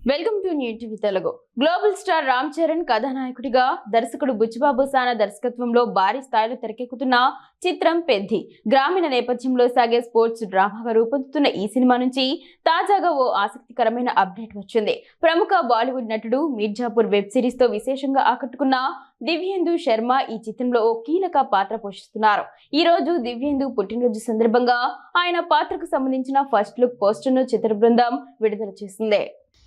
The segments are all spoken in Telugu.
Welcome to new TV Telugu. Global star Ram Charan కథానాయకుడిగా దర్శకుడు బుచ్చిబాబు సానా దర్శకత్వంలో భారీ స్థాయిలో తెరకెక్కుతున్న చిత్రం పెద్ది. గ్రామీణ నేపథ్యంలో సాగే స్పోర్ట్స్ డ్రామాగా రూపొందుతున్న ఈ సినిమా నుంచి తాజాగా ఓ ఆసక్తికరమైన అప్డేట్ వచ్చింది. ప్రముఖ బాలీవుడ్ నటుడు మిర్జాపూర్ వెబ్ సిరీస్ తో విశేషంగా ఆకట్టుకున్న దివ్యేందు శర్మ ఈ చిత్రంలో ఓ కీలక పాత్ర పోషిస్తున్నారు. ఈ రోజు దివ్యేందు పుట్టినరోజు సందర్భంగా ఆయన పాత్రకు సంబంధించిన ఫస్ట్ లుక్ పోస్టర్ ను చిత్ర బృందం విడుదల చేసింది.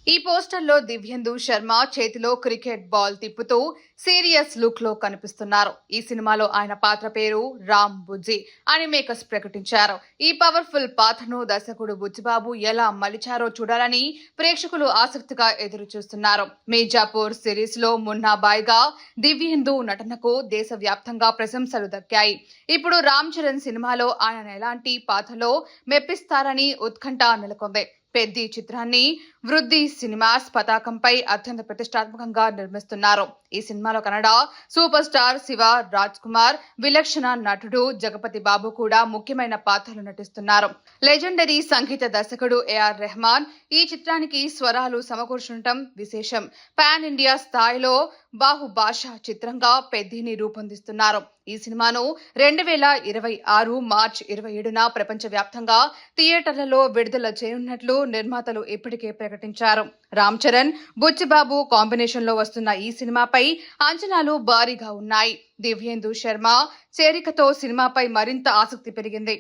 ఈ పోస్టర్లో దివ్యేందు శర్మ చేతిలో క్రికెట్ బాల్ తిప్పుతూ సీరియస్ లుక్ లో కనిపిస్తున్నారు. ఈ సినిమాలో ఆయన పాత్ర పేరు రామ్ బుజ్జి అని మేకర్స్ ప్రకటించారు. ఈ పవర్ఫుల్ పాత్రను దర్శకుడు బుచ్చిబాబు ఎలా మలిచారో చూడాలని ప్రేక్షకులు ఆసక్తిగా ఎదురు చూస్తున్నారు. మిర్జాపూర్ సిరీస్ లో మున్నాబాయ్గా దివ్యేందు నటనకు దేశవ్యాప్తంగా ప్రశంసలు దక్కాయి. ఇప్పుడు రామ్ చరణ్ సినిమాలో ఆయన ఎలాంటి పాత్రలో మెప్పిస్తారని ఉత్కంఠ నెలకొంది. పెద్ది చిత్రాన్ని వృద్ధి సినిమాస్ పతాకంపై అత్యంత ప్రతిష్టాత్మకంగా నిర్మిస్తున్నారు. ఈ సినిమాలో కన్నడ సూపర్ స్టార్ శివ రాజ్ కుమార్, విలక్షణ నటుడు జగపతి బాబు కూడా ముఖ్యమైన పాత్రలు నటిస్తున్నారు. లెజెండరీ సంగీత దర్శకుడు ఏఆర్ రెహమాన్ ఈ చిత్రానికి స్వరాలు సమకూర్చుండటం విశేషం. పాన్ ఇండియా స్థాయిలో బాహుభాష చిత్రంగా పెద్దిని రూపొందిస్తున్నారు. ఈ సినిమాను 2026 మార్చి 27న ప్రపంచవ్యాప్తంగా థియేటర్లలో విడుదల చేయనున్నట్లు నిర్మాతలు ఇప్పటికే ప్రకటించారు. రామ్ చరణ్, బుచ్చిబాబు కాంబినేషన్ లో వస్తున్న ఈ సినిమాపై అంచనాలు భారీగా ఉన్నాయి. దివ్యేందు శర్మ చేరికతో సినిమాపై మరింత ఆసక్తి పెరిగింది.